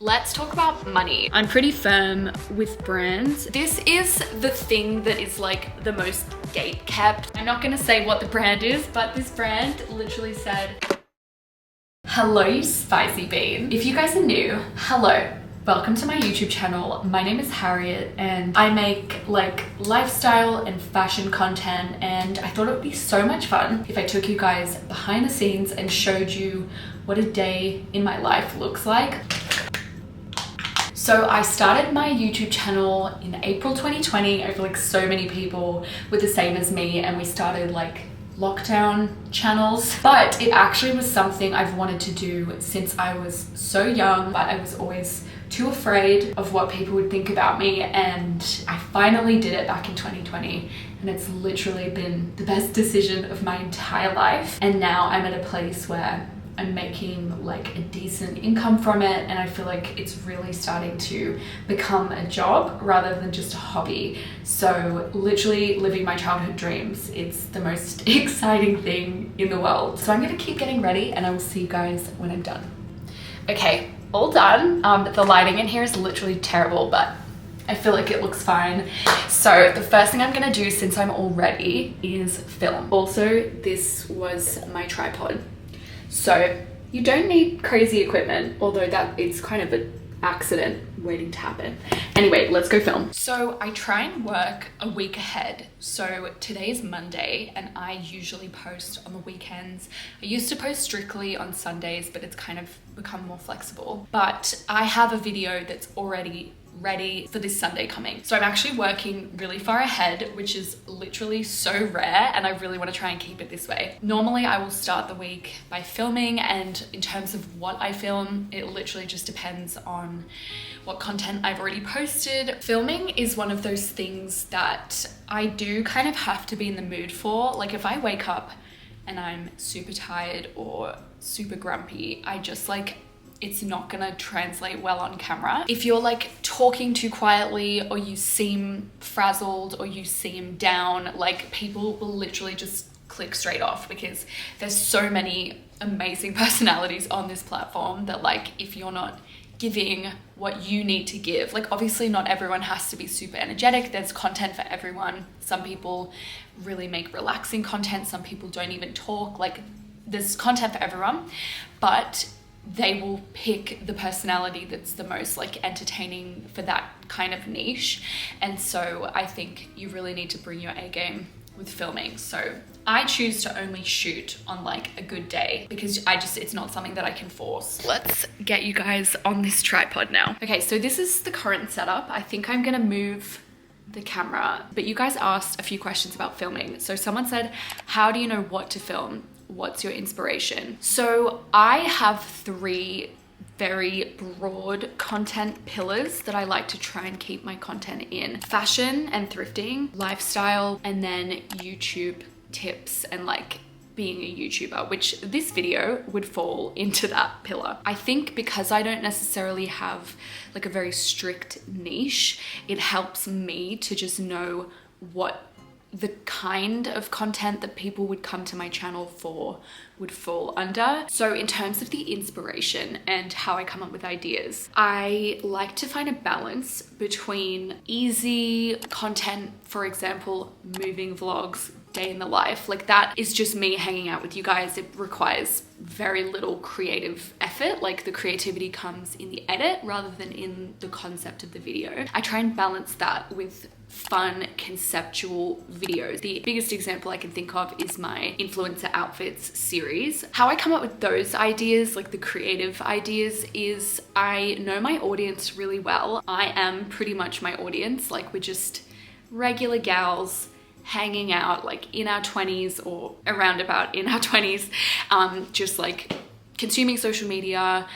Let's talk about money. I'm pretty firm with brands. This is the thing that is like the most gate kept. I'm not gonna say what the brand is, but this brand literally said, "Hello, you spicy bean." If you guys are new, hello. Welcome to my YouTube channel. My name is Harriet and I make like lifestyle and fashion content, and I thought it would be so much fun if I took you guys behind the scenes and showed you what a day in my life looks like. So I started my YouTube channel in April 2020. I feel like so many people were the same as me, and we started like lockdown channels, but it actually was something I've wanted to do since I was so young, but I was always too afraid of what people would think about me, and I finally did it back in 2020, and it's literally been the best decision of my entire life. And now I'm at a place where I'm making like a decent income from it, and I feel like it's really starting to become a job rather than just a hobby. So literally living my childhood dreams. It's the most exciting thing in the world. So I'm gonna keep getting ready and I will see you guys when I'm done. Okay, all done. The lighting in here is literally terrible, but I feel like it looks fine. So the first thing I'm gonna do, since I'm all ready, is film. Also, this was my tripod. So you don't need crazy equipment, although that is kind of an accident waiting to happen. Anyway, let's go film. So I try and work a week ahead. So today's Monday and I usually post on the weekends. I used to post strictly on Sundays, but it's kind of become more flexible. But I have a video that's already ready for this Sunday coming. So I'm actually working really far ahead, which is literally so rare, and I really want to try and keep it this way. Normally I will start the week by filming, and in terms of what I film, it literally just depends on what content I've already posted. Filming is one of those things that I do kind of have to be in the mood for. Like if I wake up and I'm super tired or super grumpy, I just like, it's not gonna translate well on camera. If you're like talking too quietly, or you seem frazzled, or you seem down, like people will literally just click straight off, because there's so many amazing personalities on this platform that like if you're not giving what you need to give, like obviously not everyone has to be super energetic. There's content for everyone. Some people really make relaxing content. Some people don't even talk. Like there's content for everyone, but they will pick the personality that's the most like entertaining for that kind of niche. And so I think you really need to bring your A game with filming. So I choose to only shoot on like a good day, because it's not something that I can force. Let's get you guys on this tripod now. Okay, so this is the current setup. I think I'm gonna move the camera, but you guys asked a few questions about filming. So someone said, how do you know what to film? What's your inspiration? So I have three very broad content pillars that I like to try and keep my content in: fashion and thrifting, lifestyle, and then YouTube tips and like being a YouTuber, which this video would fall into that pillar. I think because I don't necessarily have like a very strict niche, it helps me to just know what the kind of content that people would come to my channel for would fall under. So in terms of the inspiration and how I come up with ideas, I like to find a balance between easy content, for example, moving vlogs, day in the life. Like that is just me hanging out with you guys. It requires very little creative effort. Like the creativity comes in the edit rather than in the concept of the video. I try and balance that with fun conceptual videos. The biggest example I can think of is my influencer outfits series. How I come up with those ideas, like the creative ideas, is I know my audience really well. I am pretty much my audience. Like we're just regular gals hanging out like in our 20s or around about in our 20s, just like consuming social media.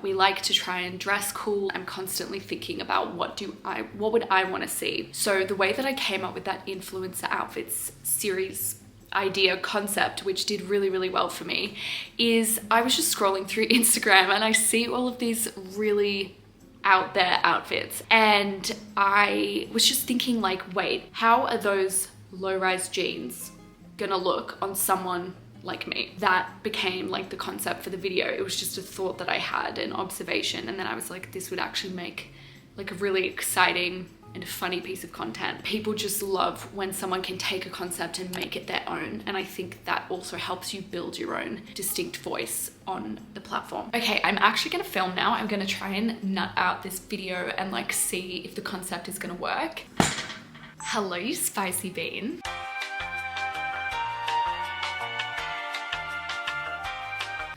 We like to try and dress cool. I'm constantly thinking about what would I want to see. So the way that I came up with that influencer outfits series idea concept, which did really, really well for me, is I was just scrolling through Instagram and I see all of these really out there outfits, and I was just thinking like, wait, how are those low-rise jeans gonna look on someone like me. That became like the concept for the video. It was just a thought that I had, an observation, and then I was like, this would actually make like a really exciting and funny piece of content. People just love when someone can take a concept and make it their own, and I think that also helps you build your own distinct voice on the platform. Okay, I'm actually gonna film now. I'm gonna try and nut out this video and like see if the concept is gonna work. Hello, you spicy bean.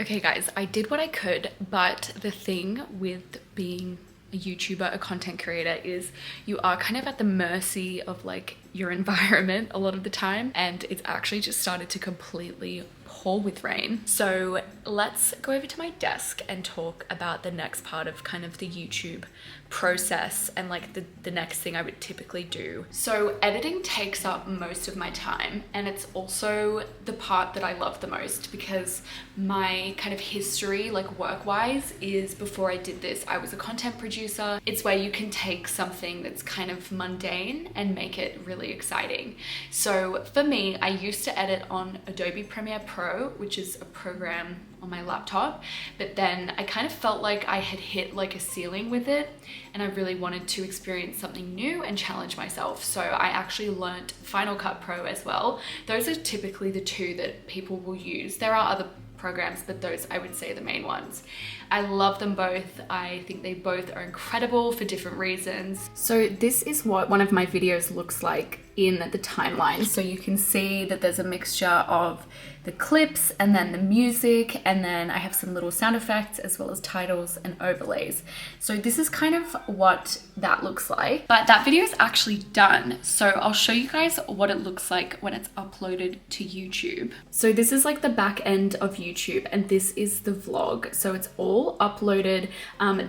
Okay guys, I did what I could, but the thing with being a YouTuber, a content creator, is you are kind of at the mercy of like your environment a lot of the time, and it's actually just started to completely pour with rain. So let's go over to my desk and talk about the next part of kind of the YouTube process and like the next thing I would typically do. So editing takes up most of my time, and it's also the part that I love the most because my kind of history, like work-wise, is before I did this, I was a content producer. It's where you can take something that's kind of mundane and make it really exciting. So for me, I used to edit on Adobe Premiere Pro, which is a program on my laptop, but then I kind of felt like I had hit like a ceiling with it, and I really wanted to experience something new and challenge myself. So I actually learnt Final Cut Pro as well. Those are typically the two that people will use. There are other programs, but those I would say are the main ones. I love them both. I think they both are incredible for different reasons. So this is what one of my videos looks like in the timeline. So you can see that there's a mixture of the clips and then the music, and then I have some little sound effects as well as titles and overlays. So this is kind of what that looks like, but that video is actually done. So I'll show you guys what it looks like when it's uploaded to YouTube. So this is like the back end of YouTube, and this is the vlog. So it's all uploaded.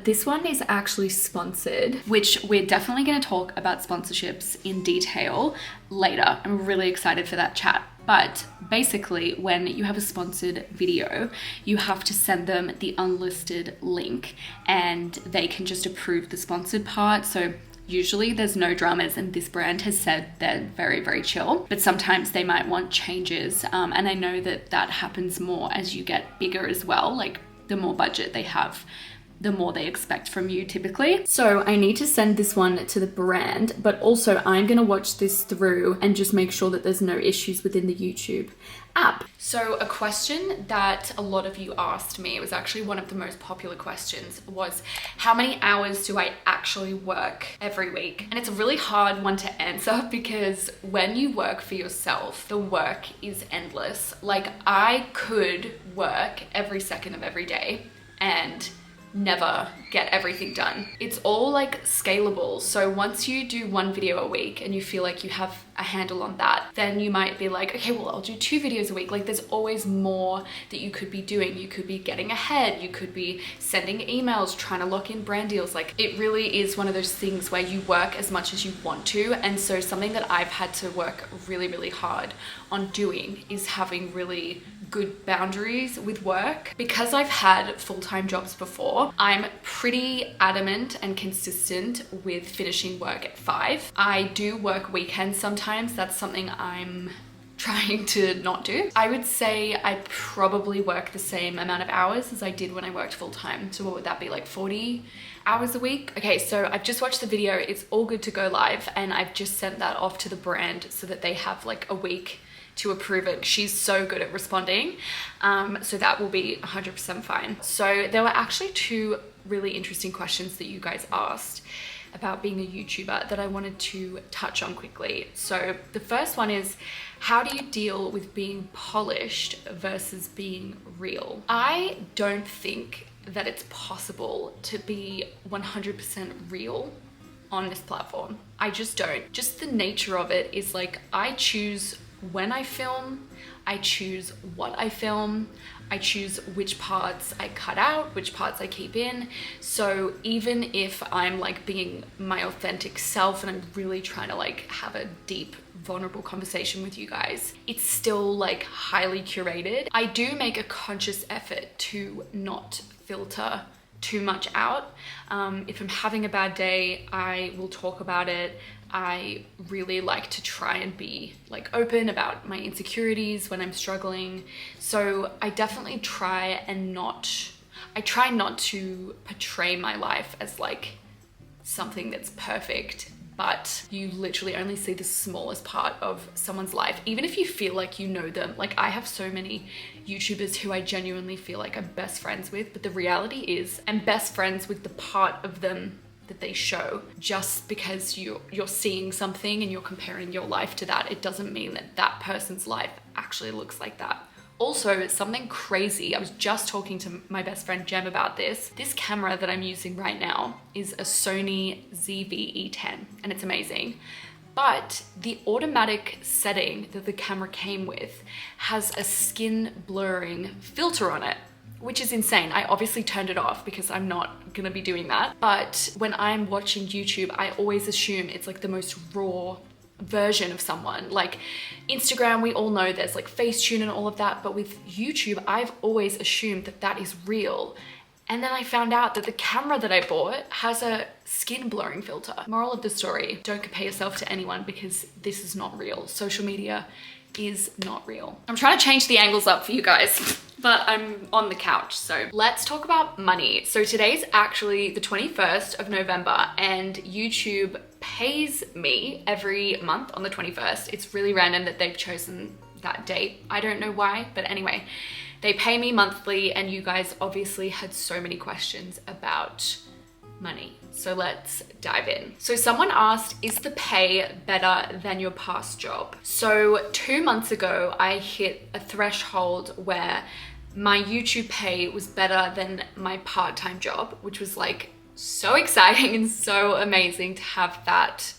This one is actually sponsored, which we're definitely going to talk about sponsorships in detail later. I'm really excited for that chat. But basically, when you have a sponsored video, you have to send them the unlisted link and they can just approve the sponsored part. So usually there's no dramas, and this brand has said they're very, very chill, but sometimes they might want changes. And I know that that happens more as you get bigger as well. Like the more budget they have, the more they expect from you typically. So I need to send this one to the brand, but also I'm gonna watch this through and just make sure that there's no issues within the YouTube app. So a question that a lot of you asked me, it was actually one of the most popular questions, was how many hours do I actually work every week? And it's a really hard one to answer because when you work for yourself, the work is endless. Like I could work every second of every day and never get everything done. It's all like scalable. So once you do one video a week and you feel like you have a handle on that, then you might be like, okay, well, I'll do 2 videos a week. Like there's always more that you could be doing. You could be getting ahead. You could be sending emails, trying to lock in brand deals. Like it really is one of those things where you work as much as you want to. And so something that I've had to work really, really hard on doing is having really good boundaries with work. Because I've had full-time jobs before, I'm pretty adamant and consistent with finishing work at 5. I do work weekends sometimes. That's something I'm trying to not do. I would say I probably work the same amount of hours as I did when I worked full-time. So what would that be, like 40 hours a week? Okay, so I've just watched the video. It's all good to go live, and I've just sent that off to the brand so that they have like a week to approve it. She's so good at responding. So that will be 100% fine. So there were actually 2 really interesting questions that you guys asked about being a YouTuber that I wanted to touch on quickly. So the first one is, how do you deal with being polished versus being real? I don't think that it's possible to be 100% real on this platform. I just don't. Just the nature of it is like, I choose when I film, I choose what I film, I choose which parts I cut out, which parts I keep in. So even if I'm like being my authentic self and I'm really trying to like have a deep, vulnerable conversation with you guys, it's still like highly curated. I do make a conscious effort to not filter too much out. If I'm having a bad day, I will talk about it. I really like to try and be like open about my insecurities when I'm struggling. So I definitely try not to portray my life as like something that's perfect, but you literally only see the smallest part of someone's life, even if you feel like you know them. Like I have so many YouTubers who I genuinely feel like I'm best friends with, but the reality is I'm best friends with the part of them that they show. Just because you're seeing something and you're comparing your life to that, it doesn't mean that that person's life actually looks like that. Also, something crazy, I was just talking to my best friend Jem about this. This camera that I'm using right now is a Sony ZV-E10 and it's amazing. But the automatic setting that the camera came with has a skin blurring filter on it, which is insane. I obviously turned it off because I'm not gonna be doing that. But when I'm watching YouTube, I always assume it's like the most raw version of someone. Like Instagram, we all know there's like Facetune and all of that, but with YouTube, I've always assumed that that is real. And then I found out that the camera that I bought has a skin blurring filter. Moral of the story, don't compare yourself to anyone because this is not real. Social media is not real. I'm trying to change the angles up for you guys, but I'm on the couch. So let's talk about money. So today's actually the 21st of November and YouTube pays me every month on the 21st. It's really random that they've chosen that date. I don't know why, but anyway, they pay me monthly and you guys obviously had so many questions about money. So let's dive in. So someone asked, is the pay better than your past job? So 2 months ago, I hit a threshold where my YouTube pay was better than my part-time job, which was like so exciting and so amazing to have that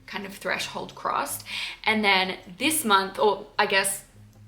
kind of threshold crossed. And then this month, or I guess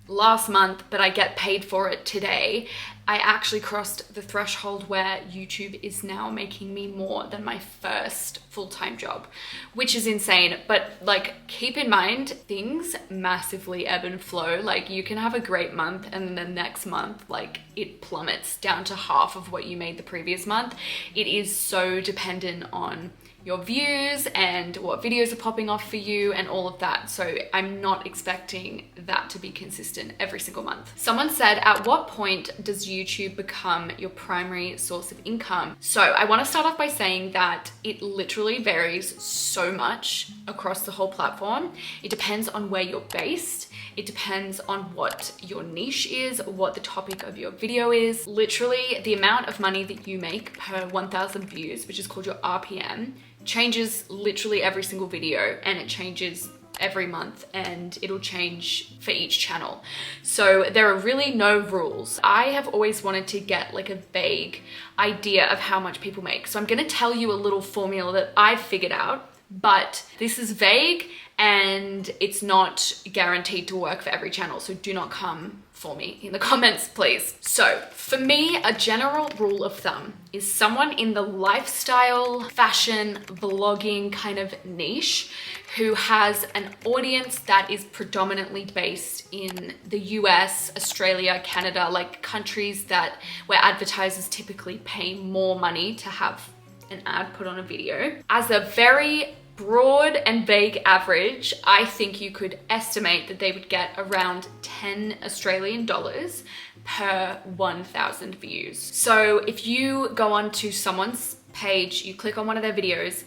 last month, but I get paid for it today, I actually crossed the threshold where YouTube is now making me more than my first full-time job, which is insane. But like, keep in mind, things massively ebb and flow. Like you can have a great month and then the next month, like it plummets down to half of what you made the previous month. It is so dependent on your views and what videos are popping off for you and all of that. So I'm not expecting that to be consistent every single month. Someone said, at what point does YouTube become your primary source of income? So I want to start off by saying that it literally varies so much across the whole platform. It depends on where you're based. It depends on what your niche is, what the topic of your video is. Literally, the amount of money that you make per 1,000 views, which is called your RPM, changes literally every single video, and it changes every month, and it'll change for each channel. So there are really no rules. I have always wanted to get like a vague idea of how much people make. So I'm gonna tell you a little formula that I've figured out, but this is vague and it's not guaranteed to work for every channel. So do not come for me in the comments, please. So for me, a general rule of thumb is someone in the lifestyle, fashion, vlogging kind of niche who has an audience that is predominantly based in the US, Australia, Canada, like countries that where advertisers typically pay more money to have an ad put on a video. As a very broad and vague average, I think you could estimate that they would get around 10 Australian dollars per 1,000 views. So if you go onto someone's page, you click on one of their videos,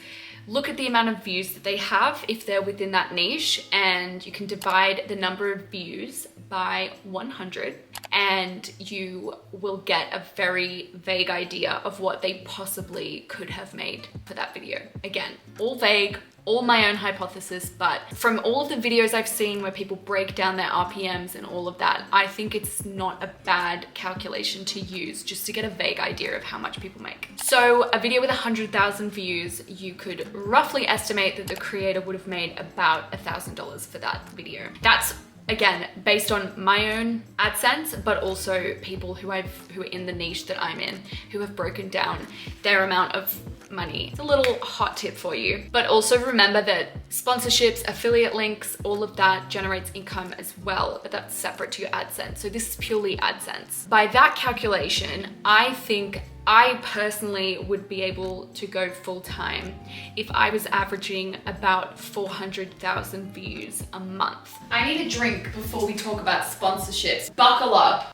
look at the amount of views that they have if they're within that niche, and you can divide the number of views by 100 and you will get a very vague idea of what they possibly could have made for that video. Again, all vague, all my own hypothesis, but from all of the videos I've seen where people break down their RPMs and all of that, I think it's not a bad calculation to use just to get a vague idea of how much people make. So a video with 100,000 views, you could roughly estimate that the creator would have made about $1,000 for that video. That's, again, based on my own AdSense, but also people who are in the niche that I'm in, who have broken down their amount of money. It's a little hot tip for you. But also remember that sponsorships, affiliate links, all of that generates income as well, but that's separate to your AdSense. So this is purely AdSense. By that calculation, I think I personally would be able to go full time if I was averaging about 400,000 views a month. I need a drink before we talk about sponsorships. Buckle up.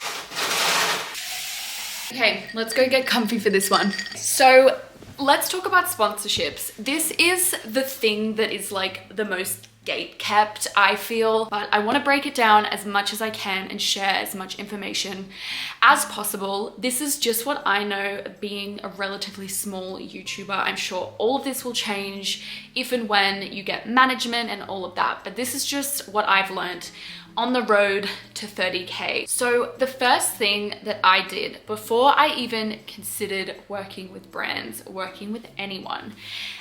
Okay, let's go get comfy for this one. So let's talk about sponsorships. This is the thing that is like the most gate kept, I feel, but I want to break it down as much as I can and share as much information as possible. This is just what I know, being a relatively small YouTuber. I'm sure all of this will change if and when you get management and all of that, but this is just what I've learned on the road to 30K. So the first thing that I did before I even considered working with brands, working with anyone,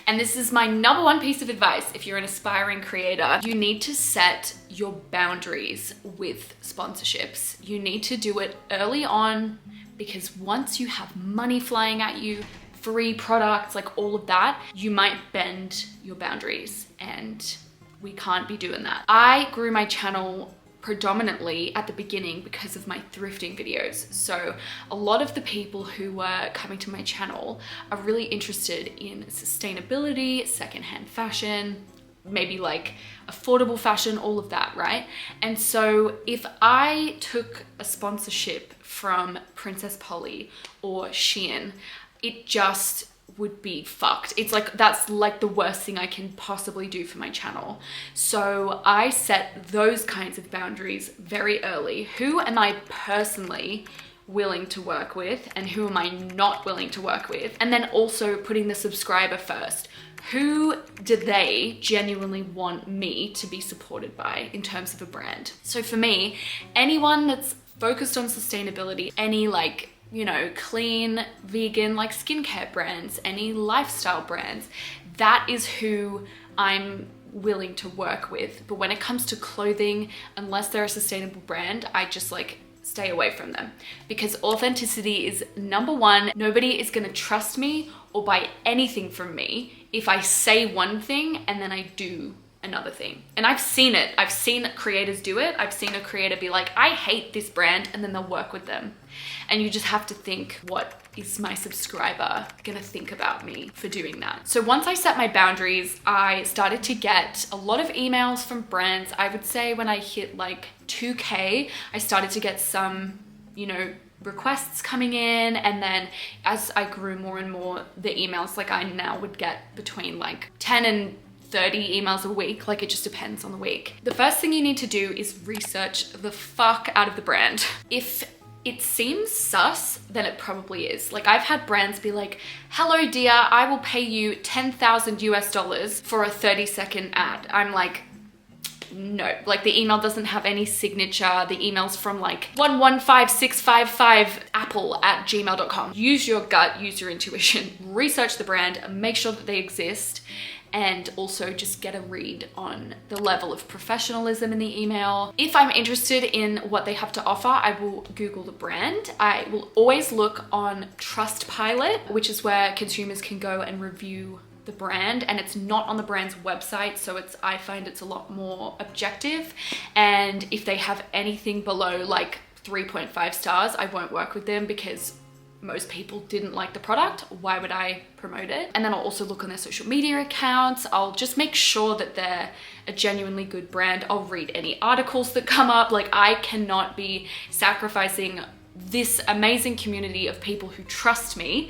and this is my number one piece of advice if you're an aspiring creator, you need to set your boundaries with sponsorships. You need to do it early on, because once you have money flying at you, free products, like all of that, you might bend your boundaries, and we can't be doing that. I grew my channel predominantly at the beginning because of my thrifting videos. So a lot of the people who were coming to my channel are really interested in sustainability, secondhand fashion, maybe like affordable fashion, all of that, right? And so if I took a sponsorship from Princess Polly or Shein, it just would be fucked. It's like, that's like the worst thing I can possibly do for my channel. So I set those kinds of boundaries very early. Who am I personally willing to work with and who am I not willing to work with? And then also putting the subscriber first. Who do they genuinely want me to be supported by in terms of a brand? So for me, anyone that's focused on sustainability, any like, you know, clean, vegan, like skincare brands, any lifestyle brands, that is who I'm willing to work with. But when it comes to clothing, unless they're a sustainable brand, I just like stay away from them, because authenticity is number one. Nobody is gonna trust me or buy anything from me if I say one thing and then I do another thing. And I've seen it. I've seen creators do it. I've seen a creator be like, I hate this brand, and then they'll work with them. And you just have to think, what is my subscriber gonna think about me for doing that? So once I set my boundaries, I started to get a lot of emails from brands. I would say when I hit like 2K, I started to get some, you know, requests coming in, and then as I grew more and more, the emails, like I now would get between like 10 and 30 emails a week, like it just depends on the week. The first thing you need to do is research the fuck out of the brand. If it seems sus, then it probably is. Like I've had brands be like, hello dear, I will pay you 10,000 US dollars for a 30-second ad. I'm like, no, like the email doesn't have any signature. The email's from like 115655apple@gmail.com. Use your gut, use your intuition, research the brand, make sure that they exist, and also just get a read on the level of professionalism in the email. If I'm interested in what they have to offer, I will Google the brand. I will always look on Trustpilot, which is where consumers can go and review the brand, and it's not on the brand's website, so I find it's a lot more objective. And if they have anything below like 3.5 stars, I won't work with them, because most people didn't like the product. Why would I promote it? And then I'll also look on their social media accounts. I'll just make sure that they're a genuinely good brand. I'll read any articles that come up. Like I cannot be sacrificing this amazing community of people who trust me.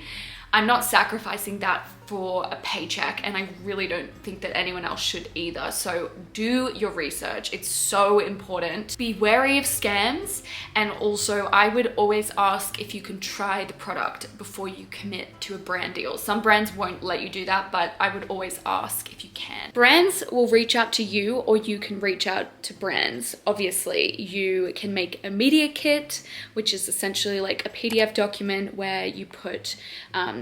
I'm not sacrificing that for a paycheck, and I really don't think that anyone else should either. So do your research. It's so important. Be wary of scams, and also I would always ask if you can try the product before you commit to a brand deal. Some brands won't let you do that, but I would always ask if you can. Brands will reach out to you, or you can reach out to brands. Obviously, you can make a media kit, which is essentially like a PDF document where you put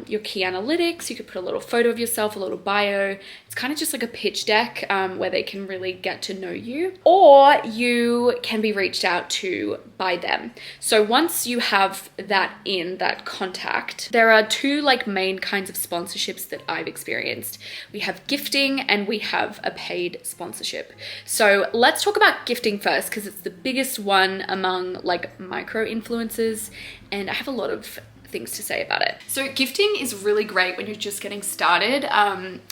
your key analytics. You could put a little photo of yourself, a little bio. It's kind of just like a pitch deck where they can really get to know you, or you can be reached out to by them. So once you have that contact, there are two like main kinds of sponsorships that I've experienced. We have gifting and we have a paid sponsorship. So let's talk about gifting first, because it's the biggest one among like micro influencers, and I have a lot of things to say about it. So gifting is really great when you're just getting started,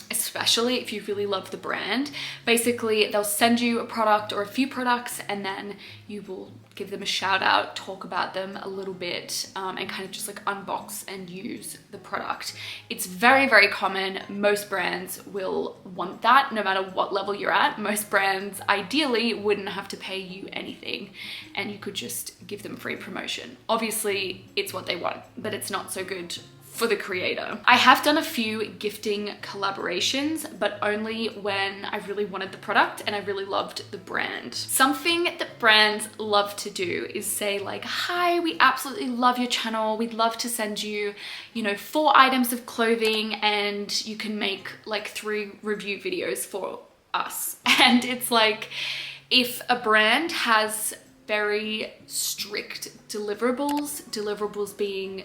especially if you really love the brand. Basically, they'll send you a product or a few products, and then you will give them a shout out, talk about them a little bit, and kind of just like unbox and use the product. It's very, very common. Most brands will want that no matter what level you're at. Most brands ideally wouldn't have to pay you anything and you could just give them free promotion. Obviously, it's what they want, but it's not so good for the creator. I have done a few gifting collaborations, but only when I really wanted the product and I really loved the brand. Something that brands love to do is say like, hi, we absolutely love your channel. We'd love to send you, 4 items of clothing and you can make like 3 review videos for us. And it's like, if a brand has very strict deliverables being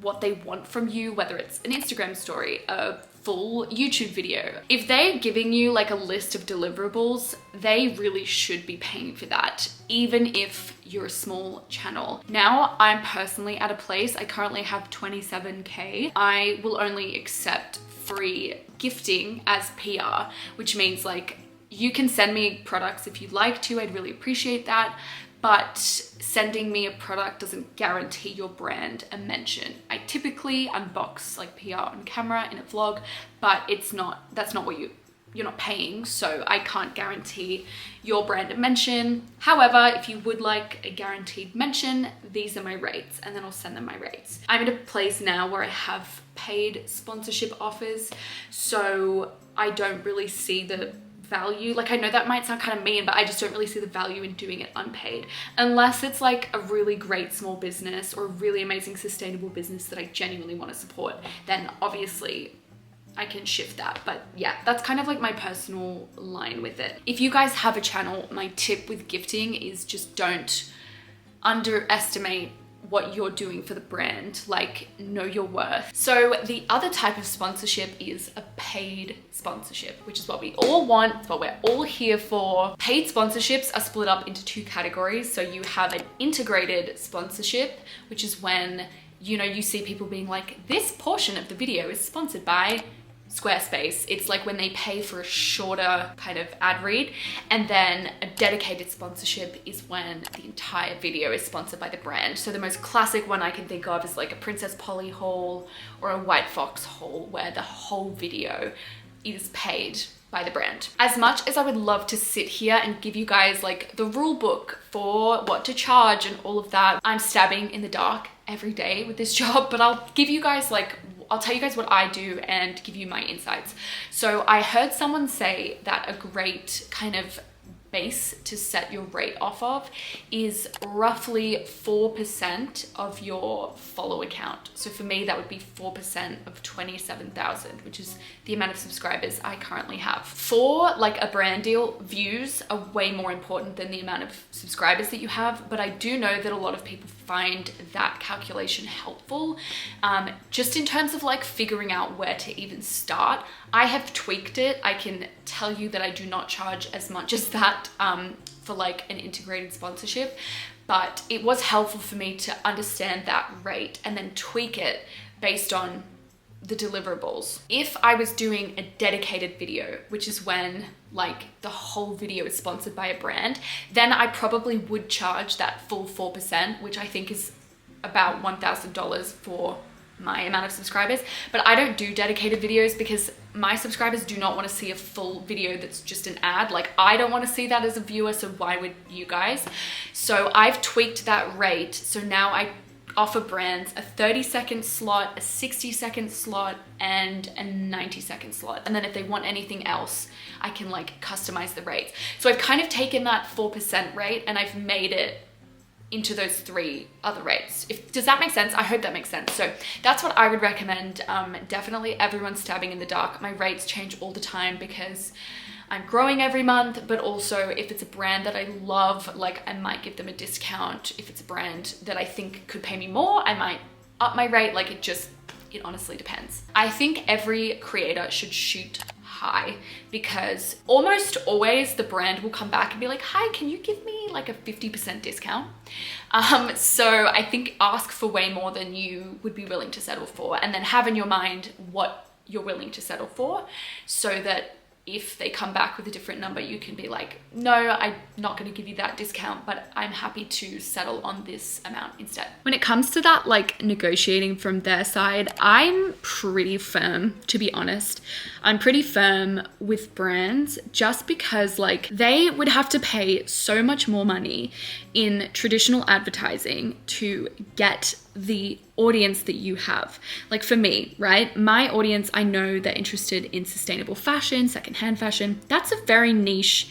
what they want from you, whether it's an Instagram story, a full YouTube video. If they're giving you like a list of deliverables, they really should be paying for that, even if you're a small channel. Now, I'm personally at a place, I currently have 27K. I will only accept free gifting as PR, which means like, you can send me products if you'd like to, I'd really appreciate that, but sending me a product doesn't guarantee your brand a mention. I typically unbox like PR on camera in a vlog, but that's not what you're not paying, so I can't guarantee your brand a mention. However, if you would like a guaranteed mention, these are my rates, and then I'll send them my rates. I'm at a place now where I have paid sponsorship offers, so I don't really see the value. Like, I know that might sound kind of mean, but I just don't really see the value in doing it unpaid, unless it's like a really great small business or a really amazing sustainable business that I genuinely want to support. Then obviously I can shift that. But yeah, that's kind of like my personal line with it. If you guys have a channel, my tip with gifting is just don't underestimate what you're doing for the brand. Like, know your worth. So the other type of sponsorship is a paid sponsorship, which is what we all want. It's what we're all here for. Paid sponsorships are split up into 2 categories. So you have an integrated sponsorship, which is when, you see people being like, this portion of the video is sponsored by Squarespace. It's like when they pay for a shorter kind of ad read. And then a dedicated sponsorship is when the entire video is sponsored by the brand. So the most classic one I can think of is like a Princess Polly haul or a White Fox haul, where the whole video is paid by the brand. As much as I would love to sit here and give you guys like the rule book for what to charge and all of that, I'm stabbing in the dark every day with this job, but I'll tell you guys what I do and give you my insights. So I heard someone say that a great kind of base to set your rate off of is roughly 4% of your follow account. So for me, that would be 4% of 27,000, which is the amount of subscribers I currently have. For like a brand deal, views are way more important than the amount of subscribers that you have, but I do know that a lot of people find that calculation helpful, just in terms of like figuring out where to even start. I have tweaked it. I can tell you that I do not charge as much as that for like an integrated sponsorship, but it was helpful for me to understand that rate and then tweak it based on the deliverables. If I was doing a dedicated video, which is when like the whole video is sponsored by a brand, then I probably would charge that full 4%, which I think is about $1,000 for my amount of subscribers. But I don't do dedicated videos because my subscribers do not want to see a full video that's just an ad. Like, I don't want to see that as a viewer, so why would you guys? So I've tweaked that rate. So now I offer brands a 30-second slot, a 60-second slot, and a 90-second slot. And then if they want anything else, I can like customize the rates. So I've kind of taken that 4% rate and I've made it into those 3 other rates. Does that make sense? I hope that makes sense. So that's what I would recommend. Definitely everyone's stabbing in the dark. My rates change all the time because I'm growing every month, but also if it's a brand that I love, like I might give them a discount. If it's a brand that I think could pay me more, I might up my rate. Like it honestly depends. I think every creator should shoot high, because almost always the brand will come back and be like, hi, can you give me like a 50% discount? So I think ask for way more than you would be willing to settle for, and then have in your mind what you're willing to settle for, so that if they come back with a different number, you can be like, no, I'm not going to give you that discount, but I'm happy to settle on this amount instead. When it comes to that, like negotiating from their side, I'm pretty firm, to be honest. I'm pretty firm with brands, just because like they would have to pay so much more money in traditional advertising to get the audience that you have. Like for me, right? My audience, I know they're interested in sustainable fashion, secondhand fashion. That's a very niche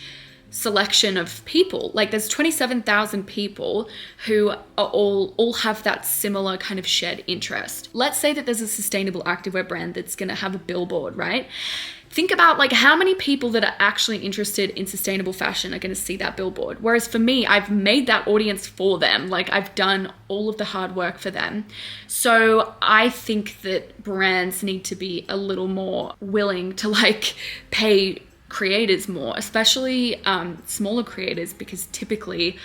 selection of people. Like there's 27,000 people who are all have that similar kind of shared interest. Let's say that there's a sustainable activewear brand that's going to have a billboard, right? Think about like how many people that are actually interested in sustainable fashion are going to see that billboard. Whereas for me, I've made that audience for them. Like I've done all of the hard work for them. So I think that brands need to be a little more willing to like pay creators more, especially smaller creators, because typically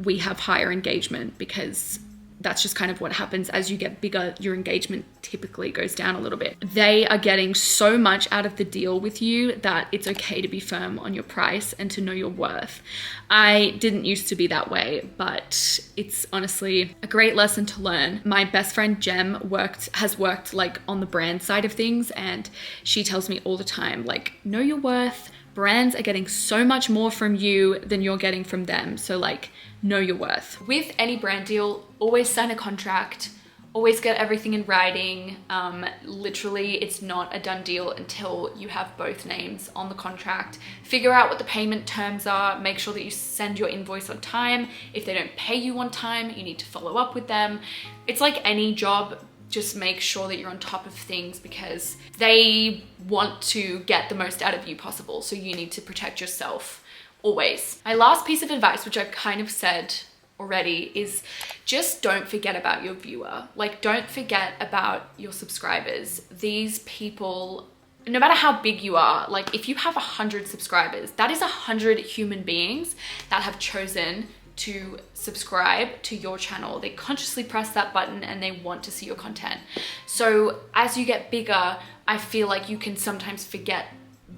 we have higher engagement, because that's just kind of what happens. As you get bigger, your engagement typically goes down a little bit. They are getting so much out of the deal with you that it's okay to be firm on your price and to know your worth. I didn't used to be that way, but it's honestly a great lesson to learn. My best friend Jem has worked like on the brand side of things, and she tells me all the time, like, know your worth. Brands are getting so much more from you than you're getting from them. So like, know your worth. With any brand deal, always sign a contract, always get everything in writing. Literally, it's not a done deal until you have both names on the contract. Figure out what the payment terms are. Make sure that you send your invoice on time. If they don't pay you on time, you need to follow up with them. It's like any job. Just make sure that you're on top of things, because they want to get the most out of you possible. So you need to protect yourself always. My last piece of advice, which I've kind of said already, is just don't forget about your viewer. Like, don't forget about your subscribers. These people, no matter how big you are, like if you have 100 subscribers, that is 100 human beings that have chosen to subscribe to your channel. They consciously press that button and they want to see your content. So as you get bigger, I feel like you can sometimes forget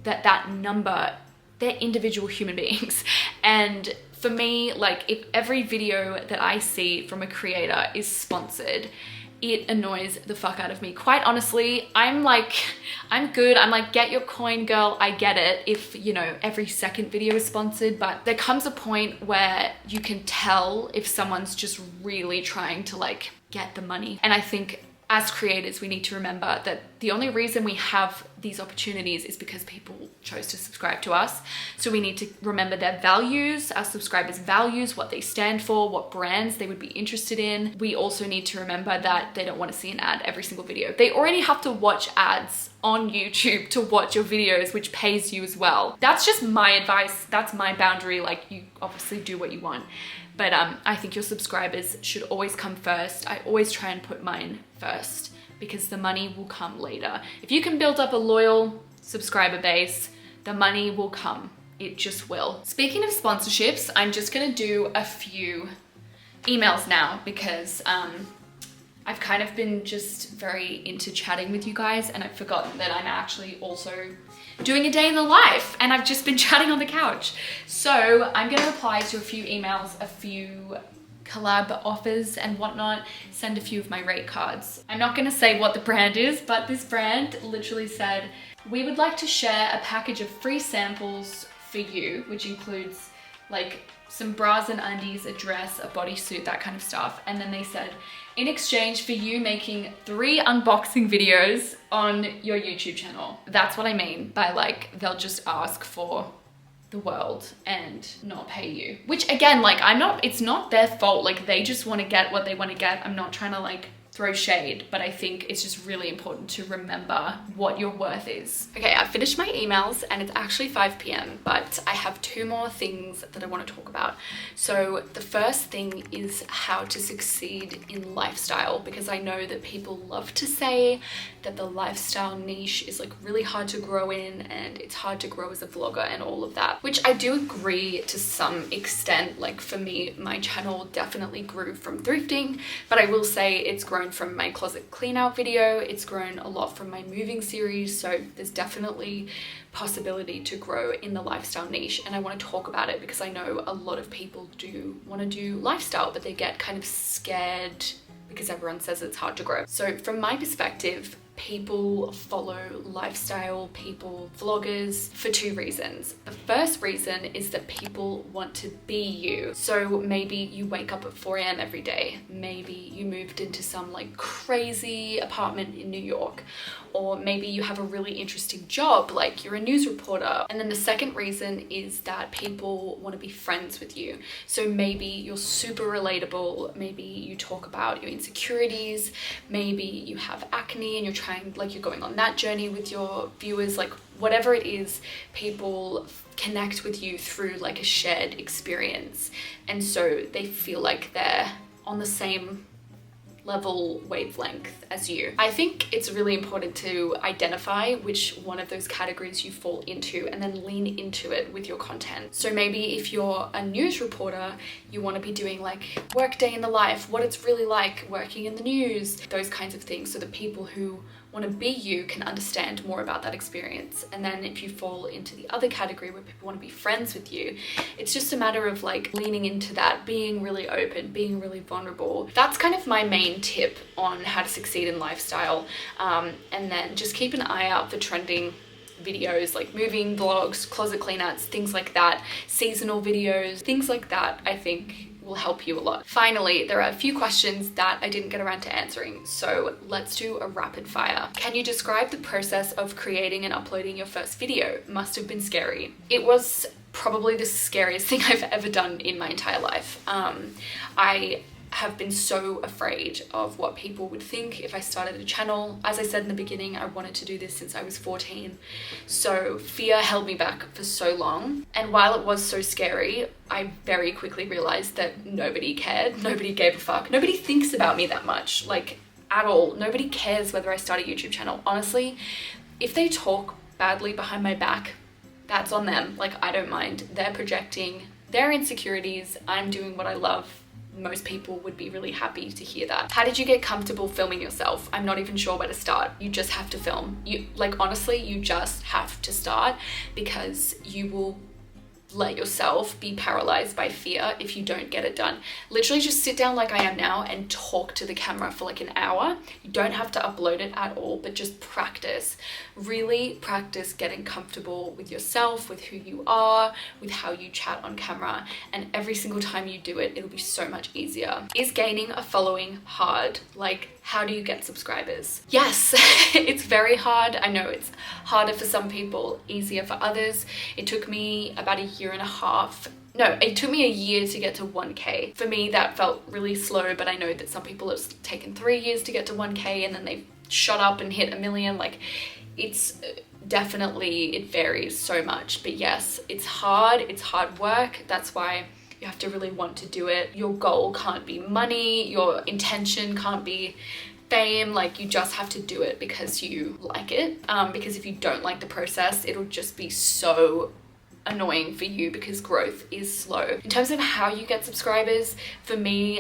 that number, they're individual human beings. And for me, like if every video that I see from a creator is sponsored, it annoys the fuck out of me. Quite honestly, I'm good. I'm like, get your coin, girl. I get it if, you know, every second video is sponsored, but there comes a point where you can tell if someone's just really trying to like get the money. And I think as creators, we need to remember that the only reason we have these opportunities is because people chose to subscribe to us. So we need to remember their values, our subscribers' values, what they stand for, what brands they would be interested in. We also need to remember that they don't want to see an ad every single video. They already have to watch ads on YouTube to watch your videos, which pays you as well. That's just my advice. That's my boundary. Like, you obviously do what you want. But I think your subscribers should always come first. I always try and put mine first, because the money will come later. If you can build up a loyal subscriber base, the money will come. It just will. Speaking of sponsorships, I'm just gonna do a few emails now, because I've kind of been just very into chatting with you guys, and I've forgotten that I'm actually also doing a day in the life, and I've just been chatting on the couch. So I'm gonna reply to a few emails, a few collab offers and whatnot, send a few of my rate cards. I'm not gonna say what the brand is, but this brand literally said, we would like to share a package of free samples for you, which includes like some bras and undies, a dress, a bodysuit, that kind of stuff. And then they said, in exchange for you making 3 unboxing videos on your YouTube channel. That's what I mean by like, they'll just ask for the world and not pay you. Which again, like it's not their fault. Like they just want to get what they want to get. I'm not trying to like throw shade, but I think it's just really important to remember what your worth is. Okay, I've finished my emails and it's actually 5 p.m, but I have 2 more things that I want to talk about. So the first thing is how to succeed in lifestyle, because I know that people love to say that the lifestyle niche is like really hard to grow in and it's hard to grow as a vlogger and all of that, which I do agree to some extent. Like for me, my channel definitely grew from thrifting, but I will say it's grown from my closet clean out video, it's grown a lot from my moving series, so there's definitely possibility to grow in the lifestyle niche, and I want to talk about it because I know a lot of people do want to do lifestyle, but they get kind of scared because everyone says it's hard to grow. So from my perspective, people follow lifestyle people, vloggers, for 2 reasons. The first reason is that people want to be you. So maybe you wake up at 4 a.m. every day. Maybe you moved into some like crazy apartment in New York, or maybe you have a really interesting job, like you're a news reporter. And then the second reason is that people want to be friends with you. So maybe you're super relatable, maybe you talk about your insecurities, maybe you have acne and you're going on that journey with your viewers, like whatever it is, people connect with you through like a shared experience. And so they feel like they're on the same level wavelength as you. I think it's really important to identify which one of those categories you fall into and then lean into it with your content. So maybe if you're a news reporter, you want to be doing like work day in the life, what it's really like working in the news, those kinds of things, so that people who want to be you can understand more about that experience. And then if you fall into the other category where people want to be friends with you, it's just a matter of like leaning into that, being really open, being really vulnerable. That's kind of my main tip on how to succeed in lifestyle. And then just keep an eye out for trending videos like moving vlogs, closet cleanouts, things like that, seasonal videos, things like that, I think will help you a lot. Finally, there are a few questions that I didn't get around to answering, so let's do a rapid fire. Can you describe the process of creating and uploading your first video? Must have been scary. It was probably the scariest thing I've ever done in my entire life. I have been so afraid of what people would think if I started a channel. As I said in the beginning, I wanted to do this since I was 14. So fear held me back for so long. And while it was so scary, I very quickly realized that nobody cared, nobody gave a fuck, nobody thinks about me that much, like at all. Nobody cares whether I start a YouTube channel. Honestly, if they talk badly behind my back, that's on them. Like, I don't mind. They're projecting their insecurities. I'm doing what I love. Most people would be really happy to hear that. How did you get comfortable filming yourself? I'm not even sure where to start. You just have to film. Honestly, you just have to start, because you will let yourself be paralyzed by fear if you don't get it done. Literally just sit down like I am now and talk to the camera for like an hour. You don't have to upload it at all, but just practice. Really practice getting comfortable with yourself, with who you are, with how you chat on camera. And every single time you do it, it'll be so much easier. Is gaining a following hard? Like, how do you get subscribers? Yes, it's very hard. I know it's harder for some people, easier for others. It took me about a year and a half. No, it took me a year to get to 1K. For me, that felt really slow, but I know that some people have taken 3 years to get to 1K and then they've shot up and hit 1 million. Like, it's definitely, it varies so much. But yes, it's hard work. That's why you have to really want to do it. Your goal can't be money, your intention can't be fame. Like, you just have to do it because you like it. Because if you don't like the process, it'll just be so annoying for you, because growth is slow. In terms of how you get subscribers, for me,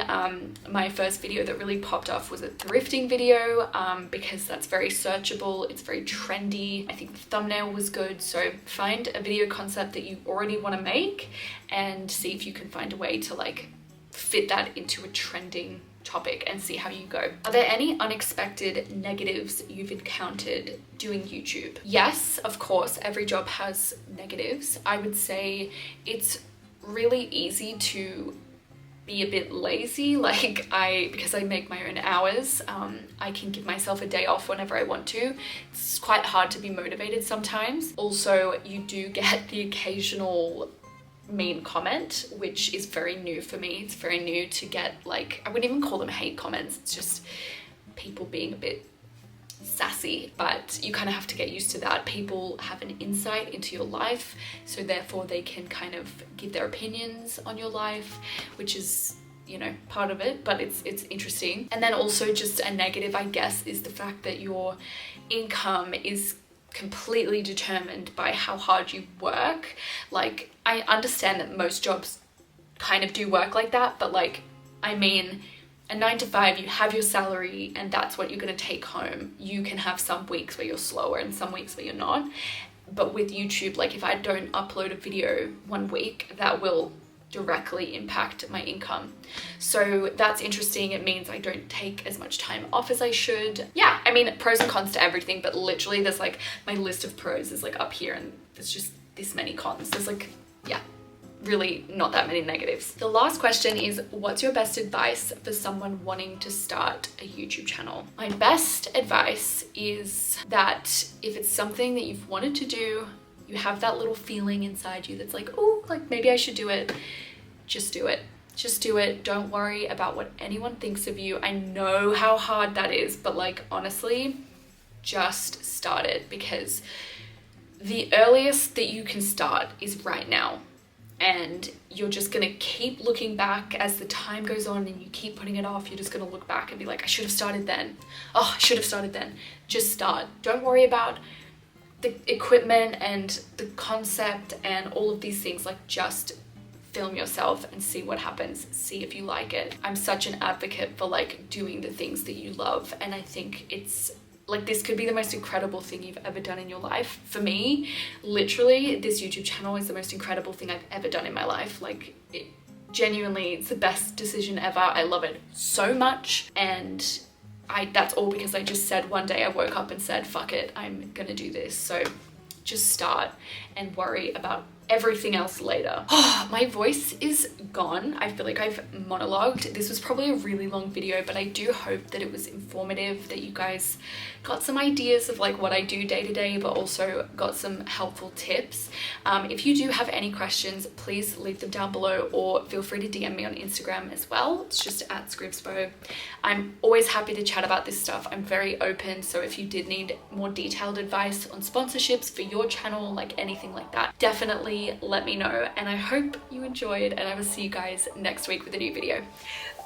my first video that really popped off was a thrifting video, because that's very searchable, it's very trendy. I think the thumbnail was good. So find a video concept that you already want to make and see if you can find a way to like fit that into a trending topic and see how you go. Are there any unexpected negatives you've encountered doing YouTube? Yes, of course, every job has negatives. I would say it's really easy to be a bit lazy. Like, because I make my own hours, I can give myself a day off whenever I want to. It's quite hard to be motivated sometimes. Also, you do get the occasional mean comment, which is very new for me. It's very new to get, like, I wouldn't even call them hate comments. It's just people being a bit sassy, but you kind of have to get used to that. People have an insight into your life, so therefore they can kind of give their opinions on your life, which is, you know, part of it, but it's interesting. And then also just a negative, I guess, is the fact that your income is completely determined by how hard you work. Like, I understand that most jobs kind of do work like that, but like, I mean, a 9 to 5, you have your salary and that's what you're going to take home. You can have some weeks where you're slower and some weeks where you're not. But with YouTube, like if I don't upload a video one week, that will directly impact my income. So that's interesting. It means I don't take as much time off as I should. Yeah, I mean, pros and cons to everything, but literally there's like, my list of pros is like up here and there's just this many cons. There's like, yeah, really not that many negatives. The last question is, what's your best advice for someone wanting to start a YouTube channel? My best advice is that if it's something that you've wanted to do, you have that little feeling inside you that's like, oh, like maybe I should do it, just do it. Just do it. Don't worry about what anyone thinks of you. I know how hard that is, but like, honestly, just start it, because the earliest that you can start is right now. And you're just gonna keep looking back as the time goes on and you keep putting it off. You're just gonna look back and be like, I should have started then. Oh, I should have started then. Just start. Don't worry about the equipment and the concept and all of these things. Like, just film yourself and see what happens. See if you like it. I'm such an advocate for like doing the things that you love, and I think it's like, this could be the most incredible thing you've ever done in your life. For me, literally, this YouTube channel is the most incredible thing I've ever done in my life. Like, it genuinely, it's the best decision ever. I love it so much, and that's all because I just said one day, I woke up and said, fuck it, I'm gonna do this. So just start and worry about everything else later. Oh, my voice is gone. I feel like I've monologued. This was probably a really long video, but I do hope that it was informative, that you guys got some ideas of like what I do day to day, but also got some helpful tips. If you do have any questions, please leave them down below, or feel free to DM me on Instagram as well. It's just at scrivspo. I'm always happy to chat about this stuff. I'm very open, so if you did need more detailed advice on sponsorships for your channel, like anything like that, definitely let me know. And I hope you enjoyed, and I will see you guys next week with a new video.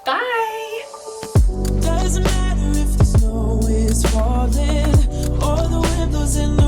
Bye! Doesn't matter if the snow is falling or the wind blows in